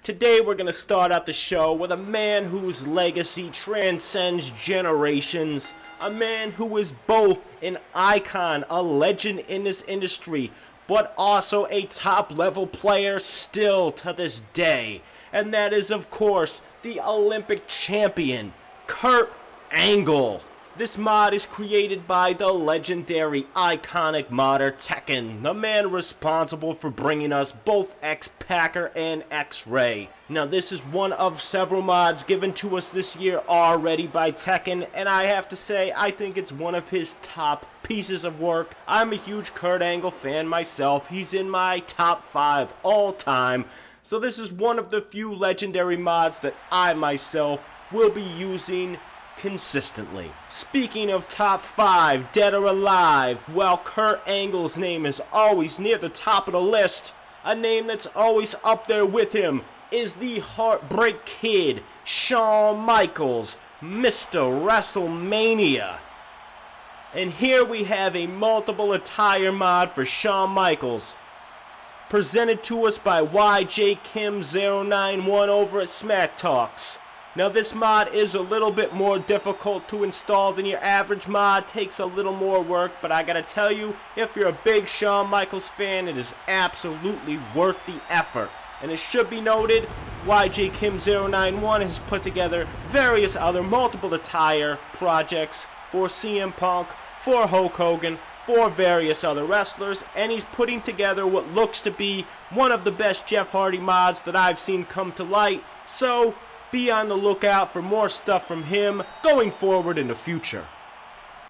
Today we're going to start out the show with a man whose legacy transcends generations. A man who is both an icon, a legend in this industry, but also a top-level player still to this day. And that is, of course, the Olympic champion, Kurt Angle. This mod is created by the legendary iconic modder Tekken, the man responsible for bringing us both X-Packer and X-Ray. Now this is one of several mods given to us this year already by Tekken, and I have to say I think it's one of his top pieces of work. I'm a huge Kurt Angle fan myself. He's in my top 5 all time. So this is one of the few legendary mods that I myself will be using consistently. Speaking of top 5, dead or alive, well, Kurt Angle's name is always near the top of the list. A name that's always up there with him is the Heartbreak Kid, Shawn Michaels, Mr. WrestleMania. And here we have a multiple attire mod for Shawn Michaels, presented to us by YJKim091 over at Smack Talks. Now this mod is a little bit more difficult to install than your average mod, takes a little more work, but I gotta tell you, if you're a big Shawn Michaels fan, it is absolutely worth the effort. And it should be noted, YJKim091 has put together various other multiple attire projects for CM Punk, for Hulk Hogan, for various other wrestlers, and he's putting together what looks to be one of the best Jeff Hardy mods that I've seen come to light, so be on the lookout for more stuff from him going forward in the future.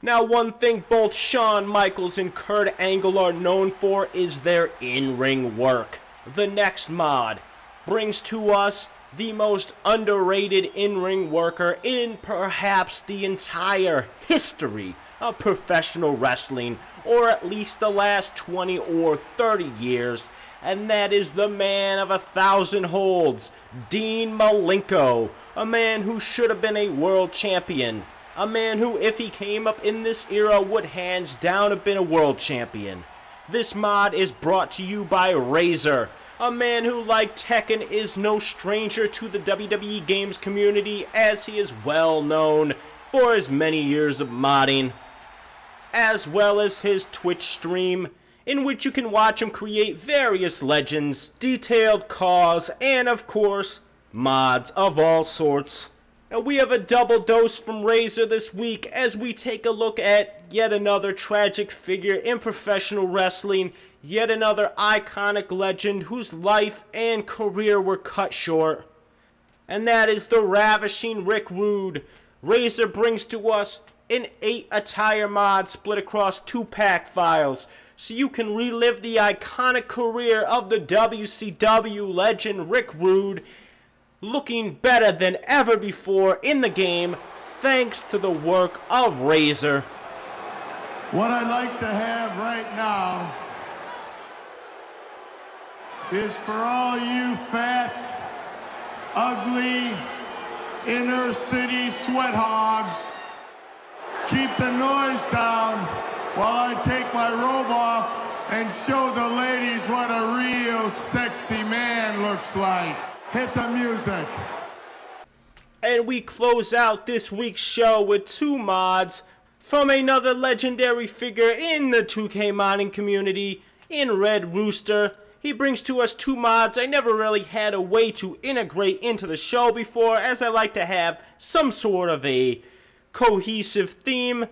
Now, one thing both Shawn Michaels and Kurt Angle are known for is their in-ring work. The next mod brings to us the most underrated in-ring worker in perhaps the entire history of professional wrestling, or at least the last 20 or 30 years, and that is the man of 1,000 holds, Dean Malenko, a man who should have been a world champion, a man who, if he came up in this era, would hands down have been a world champion. This mod is brought to you by Razor, a man who, like Tekken, is no stranger to the WWE games community, as he is well known for his many years of modding, as well as his Twitch stream, in which you can watch him create various legends, detailed cause, and of course, mods of all sorts. And we have a double dose from Razor this week as we take a look at yet another tragic figure in professional wrestling, yet another iconic legend whose life and career were cut short. And that is the ravishing Rick Rude. Razor brings to us an 8 attire mod split across 2 pack files, so you can relive the iconic career of the WCW legend Rick Rude, looking better than ever before in the game thanks to the work of Razor. What I'd like to have right now is for all you fat, ugly, inner city sweat hogs, keep the noise down while I take my robe off and show the ladies what a real sexy man looks like. Hit the music. And we close out this week's show with 2 mods from another legendary figure in the 2K modding community, in Red Rooster. He brings to us 2 mods I never really had a way to integrate into the show before, as I like to have some sort of a cohesive theme.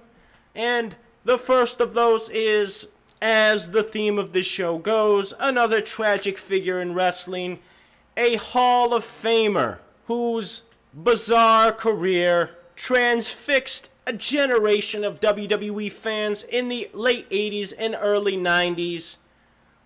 And the first of those is, as the theme of this show goes, another tragic figure in wrestling, a Hall of Famer whose bizarre career transfixed a generation of WWE fans in the late 80s and early 90s,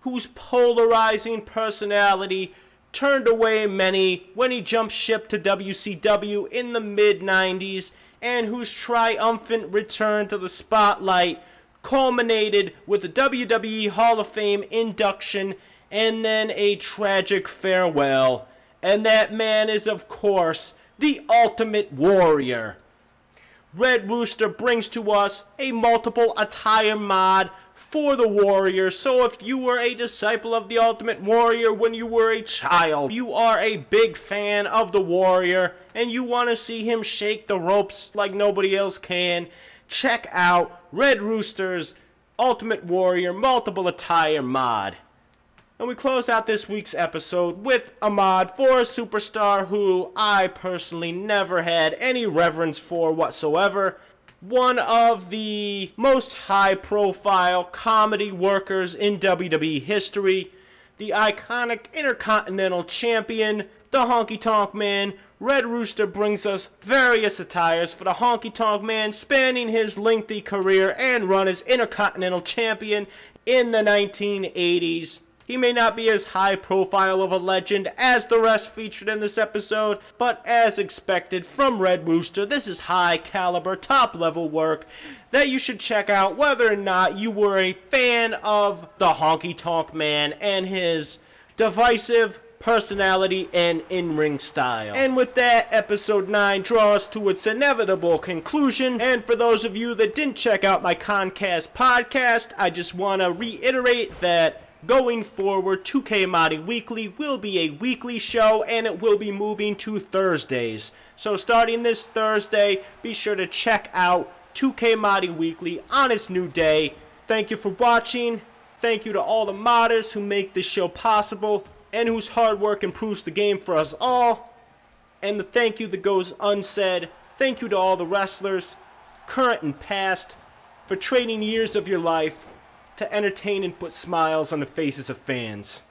whose polarizing personality turned away many when he jumped ship to WCW in the mid-90s, and whose triumphant return to the spotlight culminated with the WWE Hall of Fame induction and then a tragic farewell. And that man is, of course, the Ultimate Warrior. Red Rooster brings to us a multiple attire mod for the Warrior. So if you were a disciple of the Ultimate Warrior when you were a child, you are a big fan of the Warrior, and you want to see him shake the ropes like nobody else can, check out Red Rooster's Ultimate Warrior multiple attire mod. And we close out this week's episode with a mod for a superstar who I personally never had any reverence for whatsoever. One of the most high-profile comedy workers in WWE history, the iconic Intercontinental Champion, the Honky Tonk Man. Red Rooster brings us various attires for the Honky Tonk Man, spanning his lengthy career and run as Intercontinental Champion in the 1980s. He may not be as high profile of a legend as the rest featured in this episode, but as expected from Red Rooster, this is high caliber, top level work that you should check out whether or not you were a fan of the Honky Tonk Man and his divisive personality and in-ring style. And with that, episode 9 draws to its inevitable conclusion. And for those of you that didn't check out my Concast podcast, I just want to reiterate that going forward, 2K Modding Weekly will be a weekly show, and it will be moving to Thursdays. So starting this Thursday, be sure to check out 2K Modding Weekly on its new day. Thank you for watching. Thank you to all the modders who make this show possible and whose hard work improves the game for us all. And the thank you that goes unsaid, thank you to all the wrestlers, current and past, for trading years of your life to entertain and put smiles on the faces of fans.